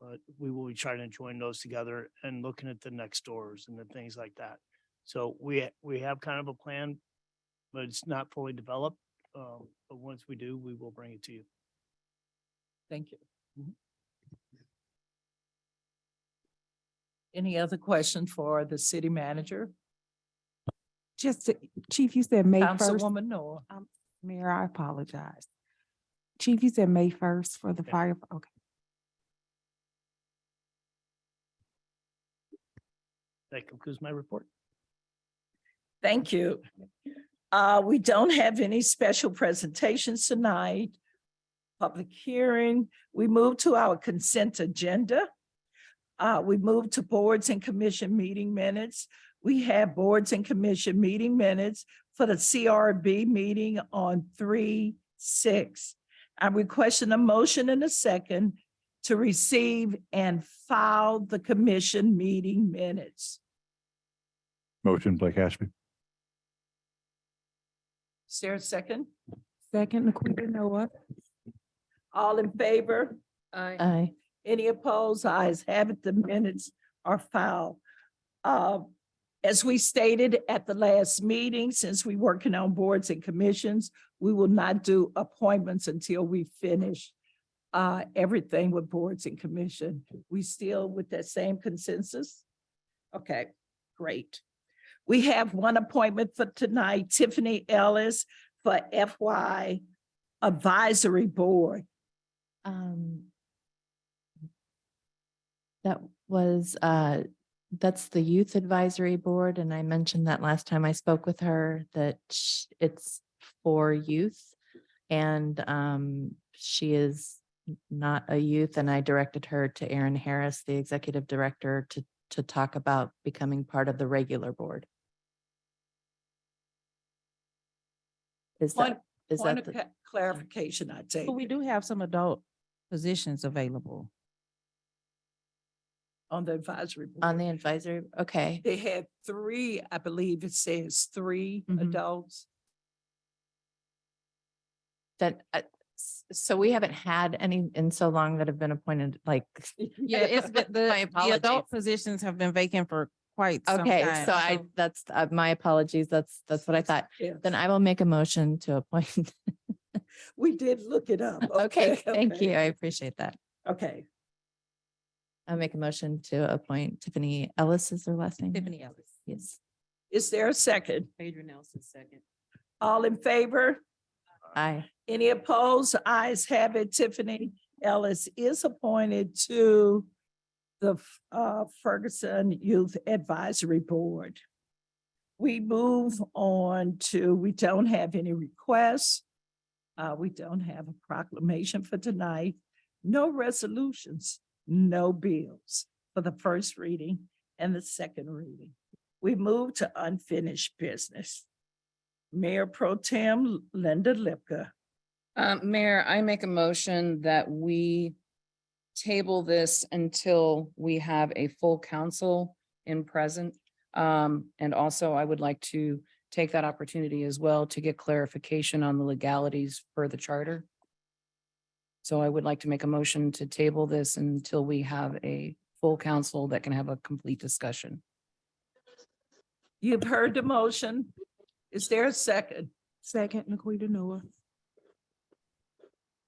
but we will be trying to join those together and looking at the next doors and the things like that. So we have kind of a plan, but it's not fully developed. But once we do, we will bring it to you. Thank you. Any other question for the city manager? Chief, you said May 1st. Councilwoman Noah. Mayor, I apologize. Chief, you said May 1st for the fire. Okay. That concludes my report. Thank you. We don't have any special presentations tonight. Public hearing. We move to our consent agenda. We move to boards and commission meeting minutes. We have boards and commission meeting minutes for the CRB meeting on 3/6. I'm requesting a motion and a second to receive and file the commission meeting minutes. Motion, Blake Ashby. Is there a second? Second, Nikita Noah. All in favor? Aye. Any opposed? Ayes have it. The minutes are filed. As we stated at the last meeting, since we're working on boards and commissions, we will not do appointments until we finish everything with boards and commission. We still with that same consensus? Okay, great. We have one appointment for tonight, Tiffany Ellis for FY Advisory Board. That was, that's the Youth Advisory Board, and I mentioned that last time I spoke with her, that it's for youth. And she is not a youth, and I directed her to Erin Harris, the Executive Director, to talk about becoming part of the regular board. Is Point, that, is point that of the- clarification, I take But we it, do have some adult positions available. on the advisory board. on the advisory? Okay. They had three, I believe it says three Mhm. adults. That, so we haven't had any in so long that have been appointed, like. Yeah, it's been, My the adult apologies. positions have been vacant for quite some Okay, time. so that's, my apologies. That's what I thought. Yes. Then I will make a motion to appoint. We did look it up. Okay, thank okay. you. I appreciate that. Okay, I'll make a motion to appoint Tiffany Ellis is her last name? Tiffany Ellis. Yes. is there a second? Phaedra Nelson, second. All in favor? Aye. Any opposed? Ayes have it. Tiffany Ellis is appointed to the Ferguson Youth Advisory Board. We move on to, we don't have any requests. We don't have a proclamation for tonight. No resolutions, no bills for the first reading and the second reading. We move to unfinished business. Mayor Pro Tem Linda Lipka. Mayor, I make a motion that we table this until we have a full council in present. And also I would like to take that opportunity as well to get clarification on the legalities for the charter. So I would like to make a motion to table this until we have a full council that can have a complete discussion. You've heard the motion. Is there a second? Second, Naquita Noah.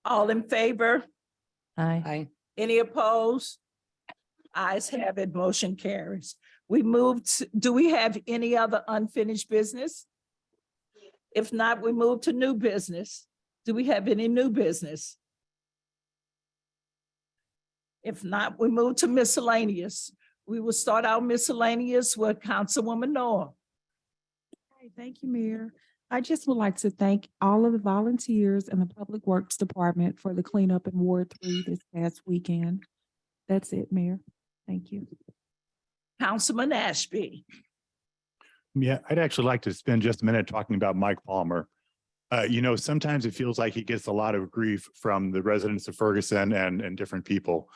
All in favor? Aye. Aye. Any opposed? Ayes have it, motion carries. We move to, do we have any other unfinished business? If not, we move to new business. Do we have any new business? If not, we move to miscellaneous. We will start our miscellaneous with Councilwoman Noah. Hi, thank you, Mayor. I just would like to thank all of the volunteers in the Public Works Department for the cleanup in Ward 3 this past weekend. That's it, Mayor. Thank you. Councilman Ashby. Yeah, I'd actually like to spend just a minute talking about Mike Palmer. Sometimes it feels like he gets a lot of grief from the residents of Ferguson and different people.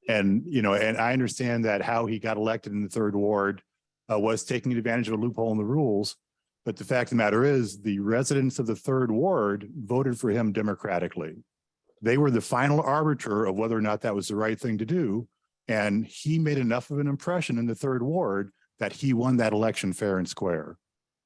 And I understand that how he got elected in the third ward was taking advantage of a loophole in the rules. But the fact of the matter is the residents of the third ward voted for him democratically. They were the final arbiter of whether or not that was the right thing to do. And he made enough of an impression in the third ward that he won that election fair and square.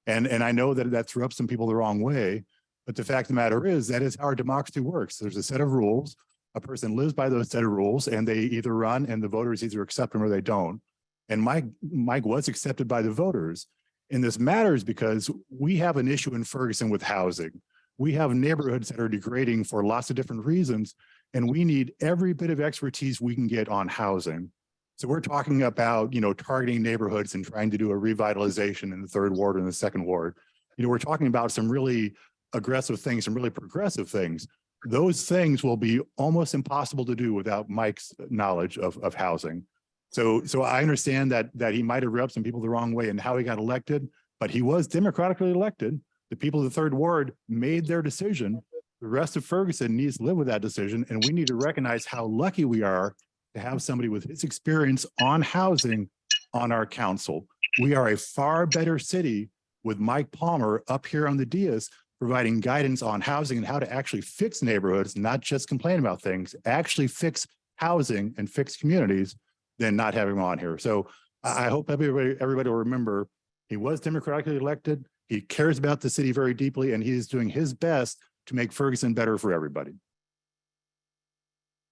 And I know that threw up some people the wrong way, but the fact of the matter is that is how our democracy works. There's a set of rules. A person lives by those set of rules and they either run and the voters either accept them or they don't. And Mike was accepted by the voters. And this matters because we have an issue in Ferguson with housing. We have neighborhoods that are degrading for lots of different reasons, and we need every bit of expertise we can get on housing. So we're talking about, targeting neighborhoods and trying to do a revitalization in the third ward and the second ward. We're talking about some really aggressive things, some really progressive things. Those things will be almost impossible to do without Mike's knowledge of housing. So I understand that he might have rubbed some people the wrong way in how he got elected, but he was democratically elected. The people of the third ward made their decision. The rest of Ferguson needs to live with that decision, and we need to recognize how lucky we are to have somebody with his experience on housing on our council. We are a far better city with Mike Palmer up here on the dais, providing guidance on housing and how to actually fix neighborhoods, not just complain about things, actually fix housing and fix communities, than not having him on here. So I hope everybody will remember he was democratically elected. He cares about the city very deeply, and he's doing his best to make Ferguson better for everybody.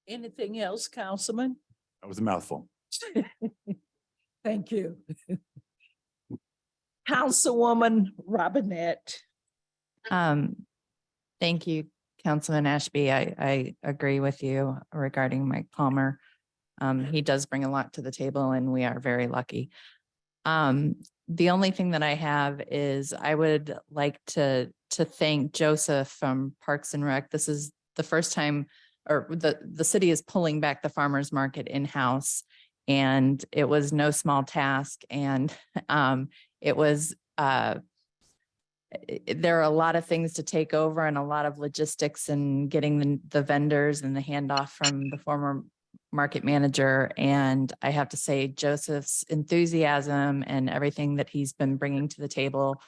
Anything else, Councilman? That was a mouthful. Thank you. Councilwoman Robinette. Thank you, Councilman Ashby. I agree with you regarding Mike Palmer. He does bring a lot to the table and we are very lucky. The only thing that I have is I would like to thank Joseph from Parks and Rec. This is the first time, or the city is pulling back the farmer's market in-house. And it was no small task. And it was, there are a lot of things to take over and a lot of logistics and getting the vendors and the handoff from the former market manager. And I have to say, Joseph's enthusiasm and everything that he's been bringing to the table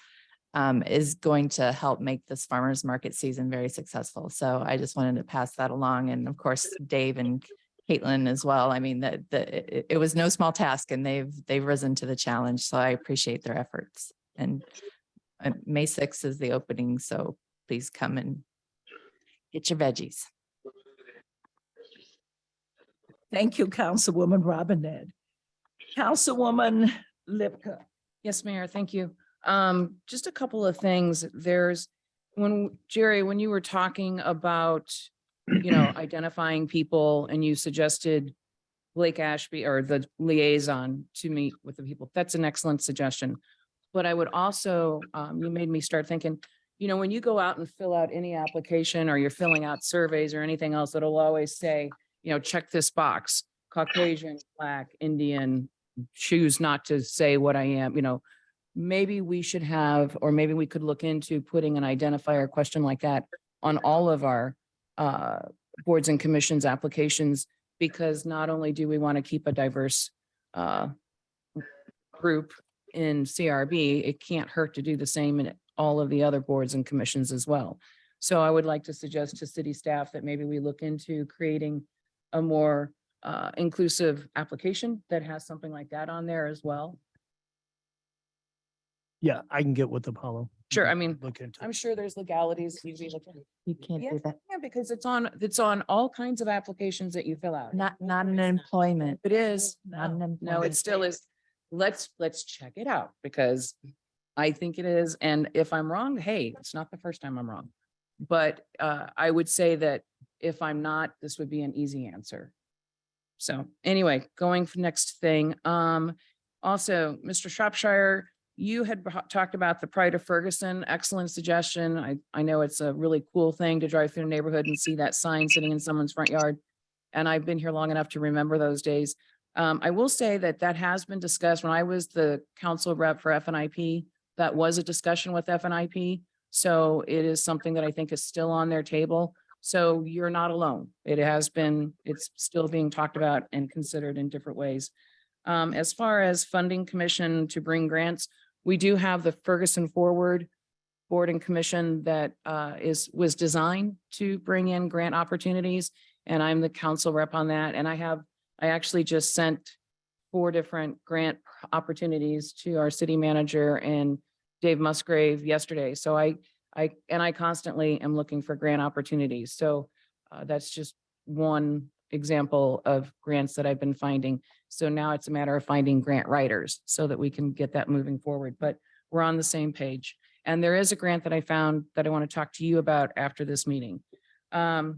is going to help make this farmer's market season very successful. So I just wanted to pass that along. And of course, Dave and Caitlin as well. I mean, it was no small task and they've risen to the challenge. So I appreciate their efforts. And May 6th is the opening. So please come and get your veggies. Thank you, Councilwoman Robinette. Councilwoman Lipka. Yes, Mayor, thank you. Just a couple of things. Jerry, when you were talking about, identifying people and you suggested Blake Ashby or the liaison to meet with the people, that's an excellent suggestion. But I would also, you made me start thinking, when you go out and fill out any application or you're filling out surveys or anything else, it'll always say, check this box, Caucasian, Black, Indian, choose not to say what I am, maybe we should have, or maybe we could look into putting an identifier question like that on all of our boards and commissions applications, because not only do we want to keep a diverse group in CRB, it can't hurt to do the same in all of the other boards and commissions as well. So I would like to suggest to city staff that maybe we look into creating a more inclusive application that has something like that on there as well. Yeah, I can get with Apollo. Sure. I mean, Look into. I'm sure there's legalities. You can't Yeah, do that. yeah, because it's on all kinds of applications that you fill out. Not an employment. It is. Not an No, employment. it still is. Let's check it out because I think it is. And if I'm wrong, hey, it's not the first time I'm wrong. But I would say that if I'm not, this would be an easy answer. So anyway, going for next thing. Also, Mr. Shropshire, you had talked about the Pride of Ferguson. Excellent suggestion. I know it's a really cool thing to drive through a neighborhood and see that sign sitting in someone's front yard. And I've been here long enough to remember those days. I will say that has been discussed when I was the council rep for FNIP. That was a discussion with FNIP. So it is something that I think is still on their table. So you're not alone. It's still being talked about and considered in different ways. As far as funding commission to bring grants, we do have the Ferguson Forward Board and Commission that was designed to bring in grant opportunities. And I'm the council rep on that. And I actually just sent 4 different grant opportunities to our city manager and Dave Musgrave yesterday. So I constantly am looking for grant opportunities. So that's just one example of grants that I've been finding. So now it's a matter of finding grant writers so that we can get that moving forward, but we're on the same page. And there is a grant that I found that I want to talk to you about after this meeting. I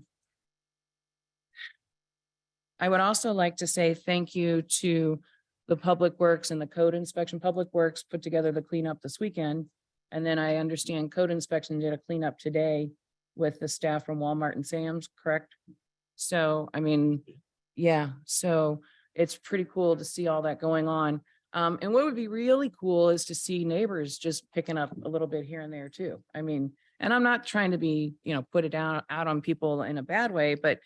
would also like to say thank you to the Public Works and the Code Inspection. Public Works put together the cleanup this weekend. And then I understand Code Inspection did a cleanup today with the staff from Walmart and Sam's, correct? So, I mean, yeah, so it's pretty cool to see all that going on. And what would be really cool is to see neighbors just picking up a little bit here and there too. I mean, and I'm not trying to be, put it out on people in a bad way, but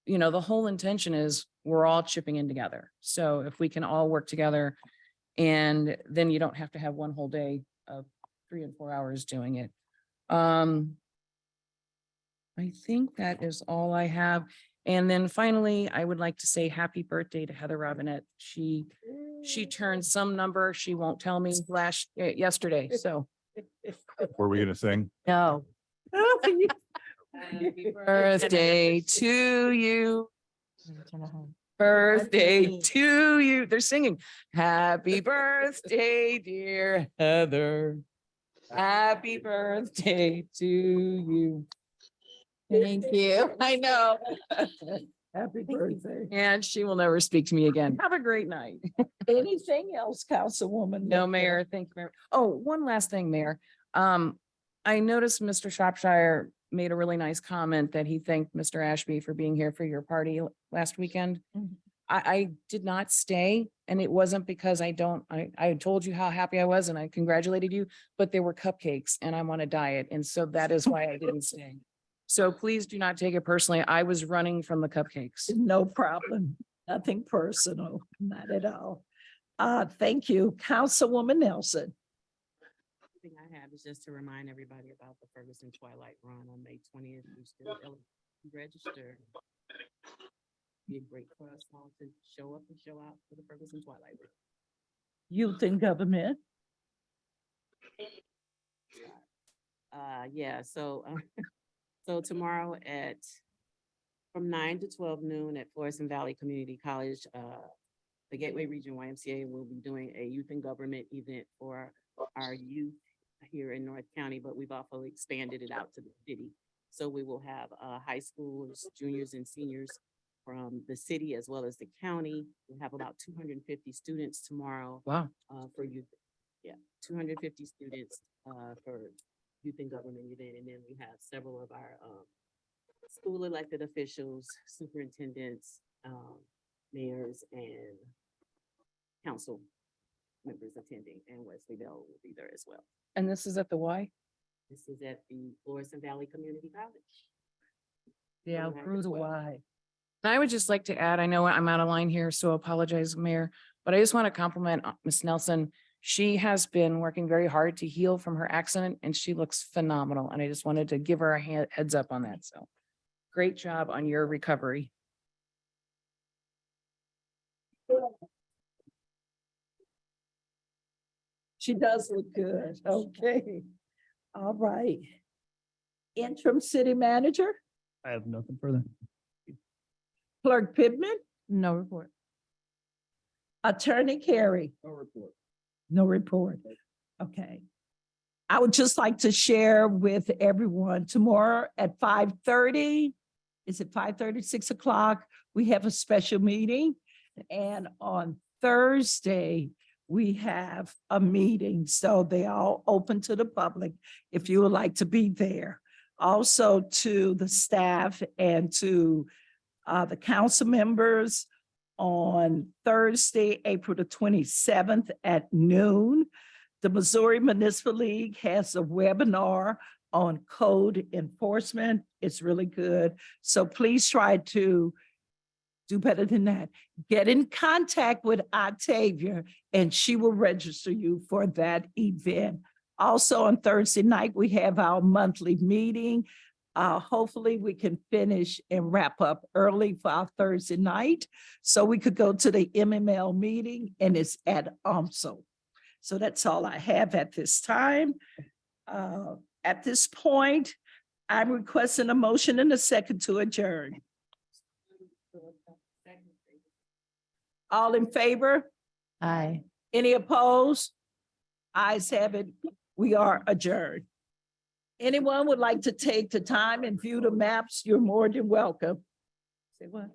the whole intention is we're all chipping in together. So if we can all work together, and then you don't have to have one whole day of 3 and 4 hours doing it. I think that is all I have. And then finally, I would like to say happy birthday to Heather Robinette. She turned some number. She won't tell me yesterday. So Were we going to sing? No. happy birthday to you. Birthday to you. They're singing. Happy birthday, dear Heather. Happy birthday to you. Thank you. I know. Happy birthday. And she will never speak to me again. Have a great night. Anything else, Councilwoman? No, Nicole? Mayor, thank you. Mayor. Oh, one last thing, Mayor. I noticed Mr. Shropshire made a really nice comment that he thanked Mr. Ashby for being here for your party last weekend. Mhm. I did not stay, and it wasn't because I told you how happy I was and I congratulated you, but there were cupcakes and I'm on a diet. And so that is why I didn't stay. So please do not take it personally. I was running from the cupcakes. No problem. Nothing personal, not at all. Thank you, Councilwoman Nelson. Thing I have is just to remind everybody about the Ferguson Twilight Run on May 20th. You still register. Be a great for us all to show up and show out for the Ferguson Twilight Run. Youth in Government. Yeah, so so tomorrow from 9 to 12 noon at Florissant Valley Community College, the Gateway Region YMCA will be doing a youth in government event for our youth here in North County, but we've also expanded it out to the city. So we will have high schoolers, juniors and seniors from the city as well as the county. We have about 250 students tomorrow. Wow. For youth. Yeah, 250 students for youth in government event. And then we have several of our school elected officials, superintendents, mayors, and council members attending, and Wesley Bell will be there as well. And this is at the Y? This is at the Florissant Valley Community College. Yeah, From 9 to through the 12. Y. And I would just like to add, I know I'm out of line here, so apologize, Mayor, but I just want to compliment Ms. Nelson. She has been working very hard to heal from her accident and she looks phenomenal. And I just wanted to give her a heads up on that. So great job on your recovery. She does look good. Okay. All right. Interim City Manager, I have nothing further. Clerk Pittman, No report. Attorney Carey. No report. No report. Okay. I would just like to share with everyone tomorrow at 5:30. Is it 5:30, 6 o'clock? We have a special meeting. And on Thursday, we have a meeting. So they are open to the public if you would like to be there. Also to the staff and to the council members on Thursday, April the 27th at noon. The Missouri Municipal League has a webinar on code enforcement. It's really good. So please try to do better than that. Get in contact with Octavia and she will register you for that event. Also on Thursday night, we have our monthly meeting. Hopefully we can finish and wrap up early for our Thursday night. So we could go to the MML meeting and it's at UMSL. So that's all I have at this time. At this point, I'm requesting a motion and a second to adjourn. All in favor? Aye. Any opposed? Ayes have it. We are adjourned. Anyone would like to take the time and view the maps, you're more than welcome. Say what?